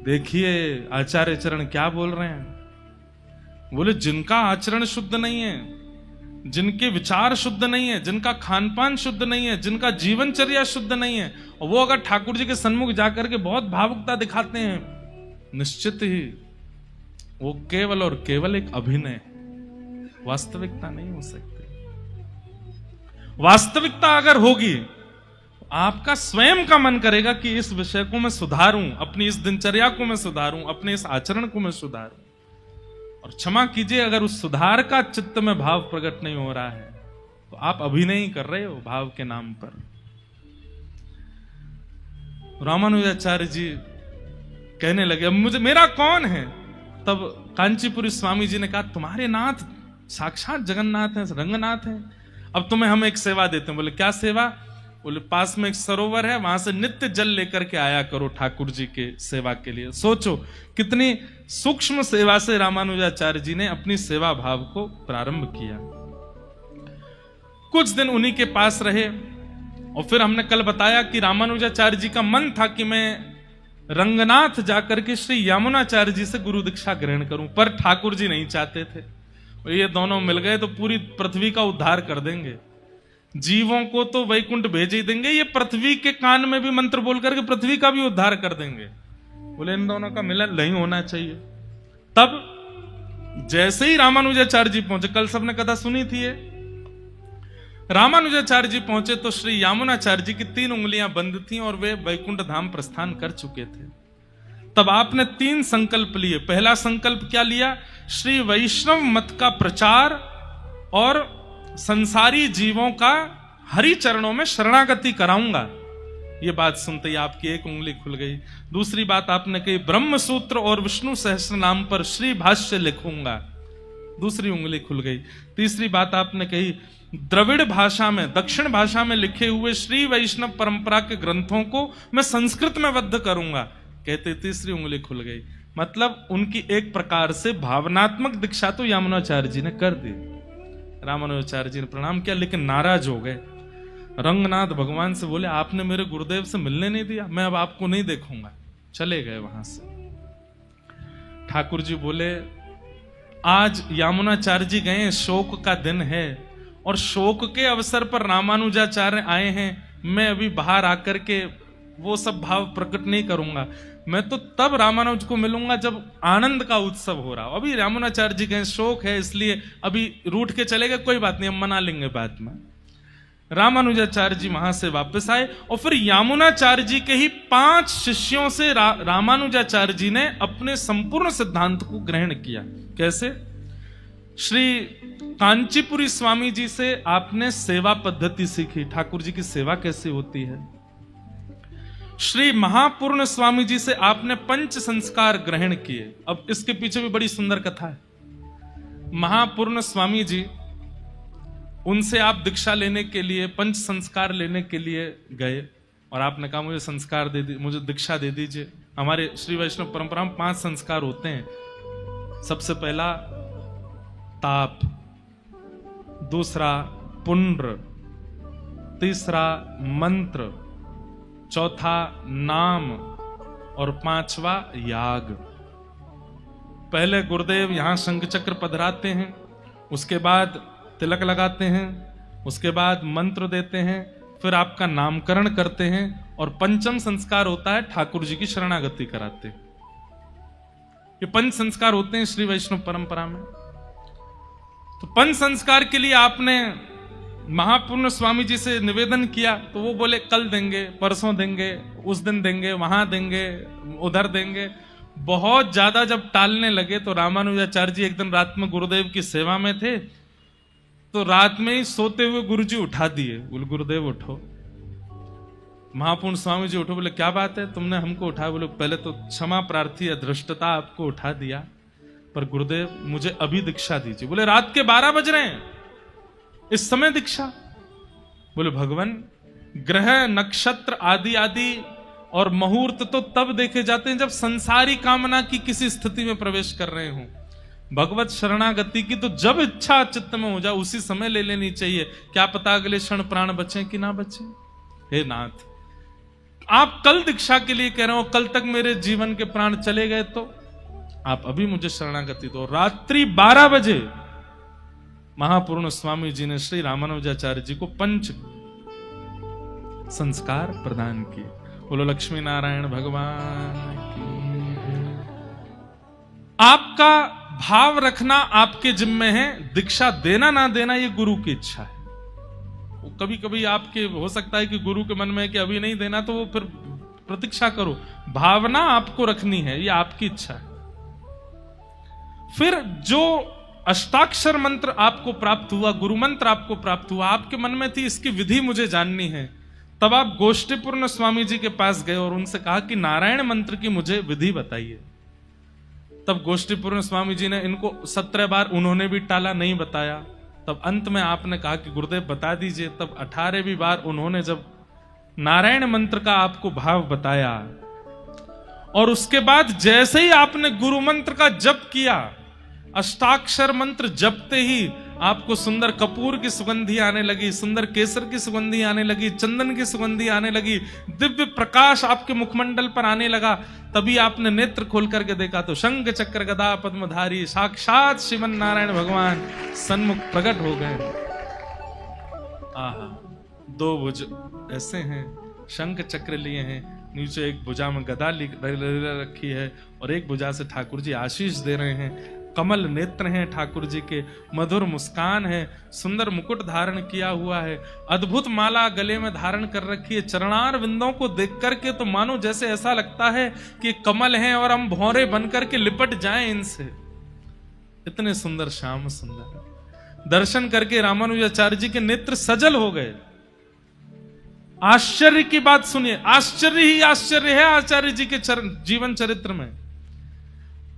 देखिए आचार्य चरण क्या बोल रहे हैं। बोले जिनका आचरण शुद्ध नहीं है, जिनके विचार शुद्ध नहीं है, जिनका खान पान शुद्ध नहीं है, जिनका जीवनचर्या शुद्ध नहीं है, और वो अगर ठाकुर जी के सन्मुख जाकर के बहुत भावुकता दिखाते हैं, निश्चित ही वो केवल और केवल एक अभिनय, वास्तविकता नहीं हो सकती। वास्तविकता अगर होगी, आपका स्वयं का मन करेगा कि इस विषय को मैं सुधारूं, अपनी इस दिनचर्या को मैं सुधारूं, अपने इस आचरण को मैं सुधारूं। और क्षमा कीजिए, अगर उस सुधार का चित्त में भाव प्रकट नहीं हो रहा है तो आप अभिनय ही कर रहे हो भाव के नाम पर। रामानुजाचार्य जी कहने लगे, अब मुझे मेरा कौन है? तब कांचीपुरी स्वामी जी ने कहा, तुम्हारे नाथ साक्षात जगन्नाथ हैं, रंगनाथ हैं। अब तुम्हें हम एक सेवा देते हैं। बोले क्या सेवा? बोले पास में एक सरोवर है, वहां से नित्य जल लेकर के आया करो ठाकुर जी के सेवा के लिए। सोचो कितनी सूक्ष्म सेवा से रामानुजाचार्य जी ने अपनी सेवा भाव को प्रारंभ किया। कुछ दिन उन्हीं के पास रहे, और फिर हमने कल बताया कि रामानुजाचार्य जी का मन था कि मैं रंगनाथ जाकर के श्री यमुनाचार्य जी से गुरु दीक्षा ग्रहण करूं, पर ठाकुर जी नहीं चाहते थे। और ये दोनों मिल गए तो पूरी पृथ्वी का उद्धार कर देंगे, जीवों को तो वैकुंठ भेज ही देंगे, ये पृथ्वी के कान में भी मंत्र बोल करके पृथ्वी का भी उद्धार कर देंगे। बोले इन दोनों का मिलन नहीं होना चाहिए। तब जैसे ही रामानुजाचार्य जी पहुंचे, कल सबने कथा सुनी थी ये, रामानुजाचार्य जी पहुंचे तो श्री यमुनाचार्य जी की 3 उंगलियां बंद थीं और वे वैकुंठ धाम प्रस्थान कर चुके थे। तब आपने 3 संकल्प लिए। पहला संकल्प क्या लिया? श्री वैष्णव मत का प्रचार और संसारी जीवों का हरि चरणों में शरणागति कराऊंगा। ये बात सुनते ही आपकी एक उंगली खुल गई। दूसरी बात आपने कही, ब्रह्म सूत्र और विष्णु सहस्त्र नाम पर श्री भाष्य लिखूंगा। दूसरी उंगली खुल गई। तीसरी बात आपने कही, द्रविड़ भाषा में, दक्षिण भाषा में लिखे हुए श्री वैष्णव परंपरा के ग्रंथों को मैं संस्कृत में बद्ध करूंगा। कहते तीसरी उंगली खुल गई। मतलब उनकी एक प्रकार से भावनात्मक दीक्षा तो यमुनाचार्य जी ने कर दी। रामानुजाचार्य जी ने प्रणाम किया, लेकिन नाराज हो गए। रंगनाथ भगवान से बोले, आपने मेरे गुरुदेव से मिलने नहीं दिया, मैं अब आपको नहीं देखूंगा। चले गए वहां से। ठाकुर जी बोले, आज यमुनाचार्य जी गए, शोक का दिन है, और शोक के अवसर पर रामानुजाचार्य आए हैं। मैं अभी बाहर आकर के वो सब भाव प्रकट नहीं करूंगा। मैं तो तब रामानुज को मिलूंगा जब आनंद का उत्सव हो रहा हो। अभी रामानुजाचार्य जी के शोक है, इसलिए अभी रूठ के चले गए, कोई बात नहीं, हम मना लेंगे बाद में। रामानुजाचार्य जी वहां से वापस आए, और फिर यमुनाचार्य जी के ही 5 शिष्यों से रामानुजाचार्य जी ने अपने संपूर्ण सिद्धांत को ग्रहण किया। कैसे? श्री कांचीपुरी स्वामी जी से आपने सेवा पद्धति सीखी, ठाकुर जी की सेवा कैसे होती है। श्री महापूर्ण स्वामी जी से आपने पंच संस्कार ग्रहण किए। अब इसके पीछे भी बड़ी सुंदर कथा है। महापूर्ण स्वामी जी, उनसे आप दीक्षा लेने के लिए, पंच संस्कार लेने के लिए गए, और आपने कहा मुझे संस्कार दे दीजिए, मुझे दीक्षा दे दीजिए। हमारे श्री वैष्णव परंपरा में 5 संस्कार होते हैं। सबसे पहला ताप, दूसरा पुण्र, तीसरा मंत्र, चौथा नाम, और 5वां याग। पहले गुरुदेव यहां शंख चक्र पधराते हैं, उसके बाद तिलक लगाते हैं, उसके बाद मंत्र देते हैं, फिर आपका नामकरण करते हैं, और पंचम संस्कार होता है ठाकुर जी की शरणागति कराते हैं। ये पंच संस्कार होते हैं श्री वैष्णव परंपरा में। तो पंच संस्कार के लिए आपने महापूर्ण स्वामी जी से निवेदन किया, तो वो बोले कल देंगे, परसों देंगे, उस दिन देंगे, वहां देंगे, उधर देंगे। बहुत ज्यादा जब टालने लगे तो रामानुजाचार्य जी एक दिन रात में गुरुदेव की सेवा में थे, तो रात में ही सोते हुए गुरुजी उठा दिए। बोले गुरुदेव उठो। महापूर्ण स्वामी जी उठो। बोले क्या बात है, तुमने हमको उठाया? बोले पहले तो क्षमा प्रार्थी अधृष्टता आपको उठा दिया, पर गुरुदेव मुझे अभी दीक्षा दीजिए। बोले रात के 12 बज रहे हैं, इस समय दीक्षा? बोले भगवान, ग्रह नक्षत्र आदि आदि और मुहूर्त तो तब देखे जाते हैं जब संसारी कामना की किसी स्थिति में प्रवेश कर रहे हो। भगवत शरणागति की तो जब इच्छा चित्त में हो जाए उसी समय ले लेनी चाहिए। क्या पता अगले क्षण प्राण बचे कि ना बचे। हे नाथ, आप कल दीक्षा के लिए कह रहे हो, कल तक मेरे जीवन के प्राण चले गए तो आप अभी मुझे शरणागति दो। रात्रि 12 बजे महापूर्ण स्वामी जी ने श्री रामानुजाचार्य जी को पंच संस्कार प्रदान किए। बोलो लक्ष्मी नारायण भगवान की। आपका भाव रखना आपके जिम्मे है, दीक्षा देना ना देना ये गुरु की इच्छा है। कभी कभी आपके हो सकता है कि गुरु के मन में है कि अभी नहीं देना, तो वो फिर प्रतीक्षा करो। भावना आपको रखनी है, ये आपकी इच्छा है। फिर जो अष्टाक्षर मंत्र आपको प्राप्त हुआ, गुरु मंत्र आपको प्राप्त हुआ, आपके मन में थी इसकी विधि मुझे जाननी है, तब आप गोष्ठीपूर्ण स्वामी जी के पास गए और उनसे कहा कि नारायण मंत्र की मुझे विधि बताइए। तब गोष्ठीपूर्ण स्वामी जी ने इनको 17 बार उन्होंने भी टाला, नहीं बताया। तब अंत में आपने कहा कि गुरुदेव बता दीजिए। तब 18वीं बार उन्होंने जब नारायण मंत्र का आपको भाव बताया और उसके बाद जैसे ही आपने गुरु मंत्र का जप किया, अष्टाक्षर मंत्र जपते ही आपको सुंदर कपूर की सुगंधी आने लगी, सुंदर केसर की सुगंधी आने लगी, चंदन की सुगंधी आने लगी, दिव्य प्रकाश आपके मुखमंडल पर आने लगा। तभी आपने नेत्र खोल करके देखा तो शंख चक्र गदा पद्मधारी साक्षात श्रीमन नारायण भगवान सन्मुख प्रकट हो गए। आहा, 2 भुज ऐसे हैं, शंख चक्र लिए हैं, नीचे एक भुजा में गदा रखी है और एक भुजा से ठाकुर जी आशीष दे रहे हैं। कमल नेत्र हैं ठाकुर जी के, मधुर मुस्कान है, सुंदर मुकुट धारण किया हुआ है, अद्भुत माला गले में धारण कर रखी है। चरणार विंदों को देख करके तो मानो जैसे ऐसा लगता है कि कमल हैं और हम भौरे बन करके लिपट जाएं इनसे। इतने सुंदर श्याम सुंदर। दर्शन करके रामानुजाचार्य जी के नेत्र सजल हो गए। आश्चर्य की बात सुनिए, आश्चर्य ही आश्चर्य है आचार्य जी के जीवन चरित्र में।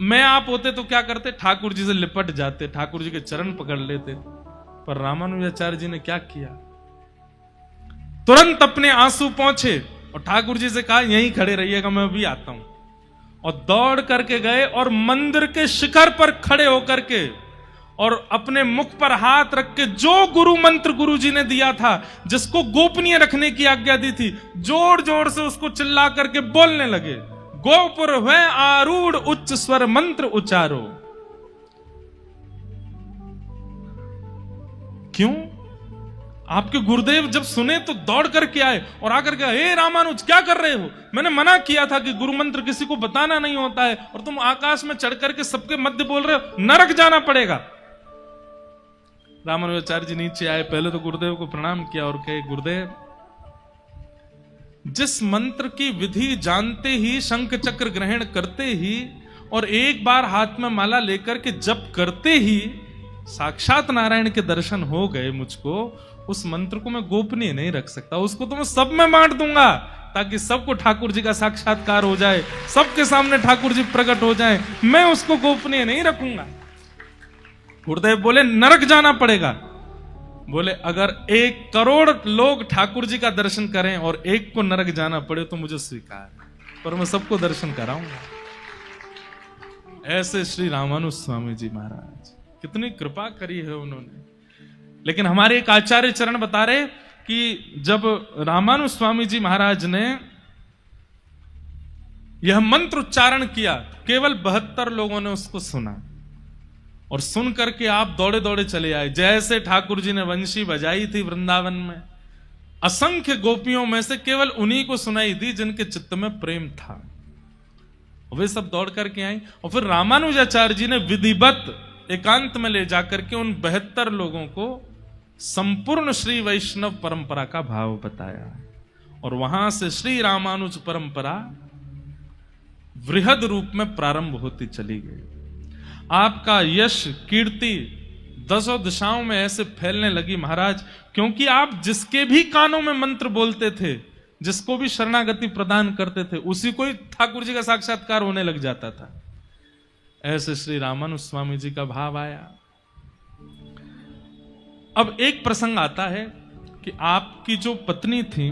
मैं आप होते तो क्या करते? ठाकुर जी से लिपट जाते, ठाकुर जी के चरण पकड़ लेते। पर रामानुजाचार्य जी ने क्या किया? तुरंत अपने आंसू पहुंचे और ठाकुर जी से कहा यहीं खड़े रहिएगा, मैं भी आता हूं। और दौड़ करके गए और मंदिर के शिखर पर खड़े होकर के और अपने मुख पर हाथ रख के जो गुरु मंत्र गुरु जी ने दिया था, जिसको गोपनीय रखने की आज्ञा दी थी, जोर जोर से उसको चिल्ला करके बोलने लगे, गोपुर है आरूढ़ उच्च स्वर मंत्र उच्चारो। क्यों? आपके गुरुदेव जब सुने तो दौड़ करके आए और आकर के, हे रामानुज क्या कर रहे हो? मैंने मना किया था कि गुरु मंत्र किसी को बताना नहीं होता है और तुम आकाश में चढ़ करके सबके मध्य बोल रहे हो, नरक जाना पड़ेगा। रामानुजाचार्य जी नीचे आए, पहले तो गुरुदेव को प्रणाम किया और कहे, गुरुदेव जिस मंत्र की विधि जानते ही, शंख चक्र ग्रहण करते ही और एक बार हाथ में माला लेकर के जप करते ही साक्षात नारायण के दर्शन हो गए मुझको, उस मंत्र को मैं गोपनीय नहीं रख सकता। उसको तो मैं सब में बांट दूंगा ताकि सबको ठाकुर जी का साक्षात्कार हो जाए, सबके सामने ठाकुर जी प्रकट हो जाए। मैं उसको गोपनीय नहीं रखूंगा। गुरुदेव बोले नरक जाना पड़ेगा। बोले अगर 1 करोड़ लोग ठाकुर जी का दर्शन करें और एक को नरक जाना पड़े तो मुझे स्वीकार है, पर मैं सबको दर्शन कराऊंगा। ऐसे श्री रामानुज स्वामी जी महाराज, कितनी कृपा करी है उन्होंने। लेकिन हमारे एक आचार्य चरण बता रहे कि जब रामानुज स्वामी जी महाराज ने यह मंत्र उच्चारण किया, केवल 72 लोगों ने उसको सुना और सुन करके आप दौड़े दौड़े चले आए। जैसे ठाकुर जी ने वंशी बजाई थी वृंदावन में, असंख्य गोपियों में से केवल उन्हीं को सुनाई दी जिनके चित्त में प्रेम था। वे सब दौड़ करके आई और फिर रामानुजाचार्य जी ने विधिवत एकांत में ले जाकर के उन 72 लोगों को संपूर्ण श्री वैष्णव परंपरा का भाव बताया और वहां से श्री रामानुज परंपरा वृहद रूप में प्रारंभ होती चली गई। आपका यश कीर्ति 10 दिशाओं में ऐसे फैलने लगी महाराज, क्योंकि आप जिसके भी कानों में मंत्र बोलते थे, जिसको भी शरणागति प्रदान करते थे, उसी को ही ठाकुर जी का साक्षात्कार होने लग जाता था। ऐसे श्री रामानुज स्वामी जी का भाव आया। अब एक प्रसंग आता है कि आपकी जो पत्नी थी,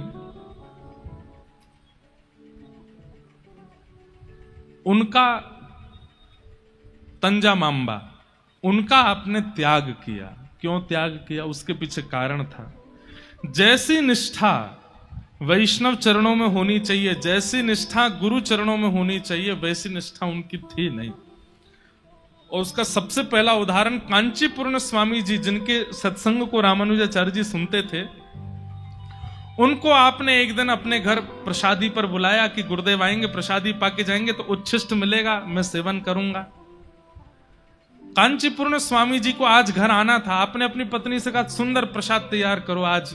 उनका तंजा मांबा, उनका आपने त्याग किया। क्यों त्याग किया? उसके पीछे कारण था। जैसी निष्ठा वैष्णव चरणों में होनी चाहिए, जैसी निष्ठा गुरु चरणों में होनी चाहिए वैसी निष्ठा उनकी थी नहीं। और उसका सबसे पहला उदाहरण कांचीपुरम स्वामी जी, जिनके सत्संग को रामानुजाचार्य जी सुनते थे, उनको आपने एक दिन अपने घर प्रसादी पर बुलाया कि गुरुदेव आएंगे, प्रसादी पाके जाएंगे तो उच्छिष्ट मिलेगा, मैं सेवन करूंगा। कांचीपुरम स्वामी जी को आज घर आना था। आपने अपनी पत्नी से कहा सुंदर प्रसाद तैयार करो, आज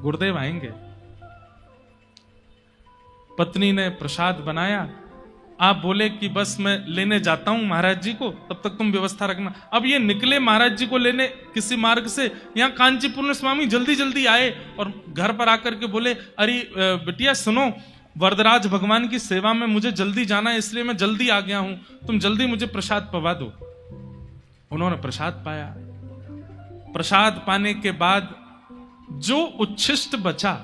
गुरुदेव आएंगे। पत्नी ने प्रसाद बनाया। आप बोले कि बस मैं लेने जाता हूं महाराज जी को, तब तक तुम व्यवस्था रखना। अब ये निकले महाराज जी को लेने किसी मार्ग से, यहां कांचीपुरम स्वामी जल्दी जल्दी आए और घर पर आकर के बोले, अरे बिटिया सुनो, वरदराज भगवान की सेवा में मुझे जल्दी जाना है, इसलिए मैं जल्दी आ गया हूं, तुम जल्दी मुझे प्रसाद पवा दो। उन्होंने प्रसाद पाया। प्रसाद पाने के बाद जो उच्छिष्ट बचा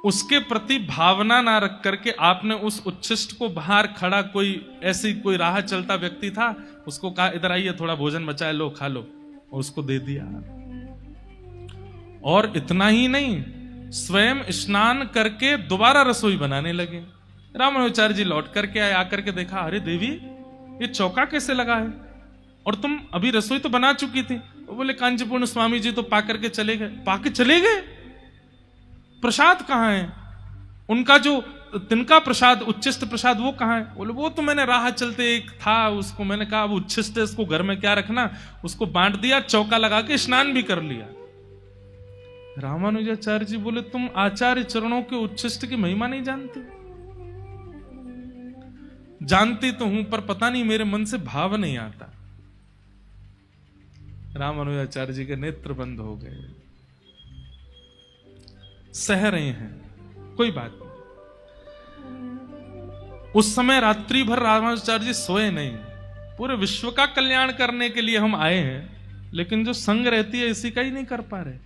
उसके प्रति भावना ना रख करके आपने उस उच्छिष्ट को बाहर खड़ा, कोई ऐसी कोई राह चलता व्यक्ति था, उसको कहा इधर आइए थोड़ा भोजन बचा है, लो खा लो, और उसको दे दिया। और इतना ही नहीं, स्वयं स्नान करके दोबारा रसोई बनाने लगे। रामानुजाचार्य जी लौट करके आए, आकर के देखा, अरे देवी ये चौका कैसे लगा है, और तुम अभी रसोई तो बना चुकी थी। वो बोले कांचीपुरम स्वामी जी तो पाकर के चले गए। पाके चले गए? प्रसाद कहां है उनका, जो तिनका प्रसाद, उच्छिष्ट प्रसाद, वो कहां है? बोले वो तो मैंने राह चलते एक था, उसको मैंने कहा अब उच्छिष्ट है, इसको घर में क्या रखना, उसको बांट दिया, चौका लगा के स्नान भी कर लिया। रामानुजाचार्य जी बोले तुम आचार्य चरणों के उच्छिष्ट की महिमा नहीं जानते? जानती तो हूं, पर पता नहीं मेरे मन से भाव नहीं आता। रामानुजाचार्य जी के नेत्र बंद हो गए। सह रहे हैं, कोई बात नहीं। उस समय रात्रि भर रामानुजाचार्य जी सोए नहीं। पूरे विश्व का कल्याण करने के लिए हम आए हैं, लेकिन जो संग रहती है इसी का ही नहीं कर पा रहे।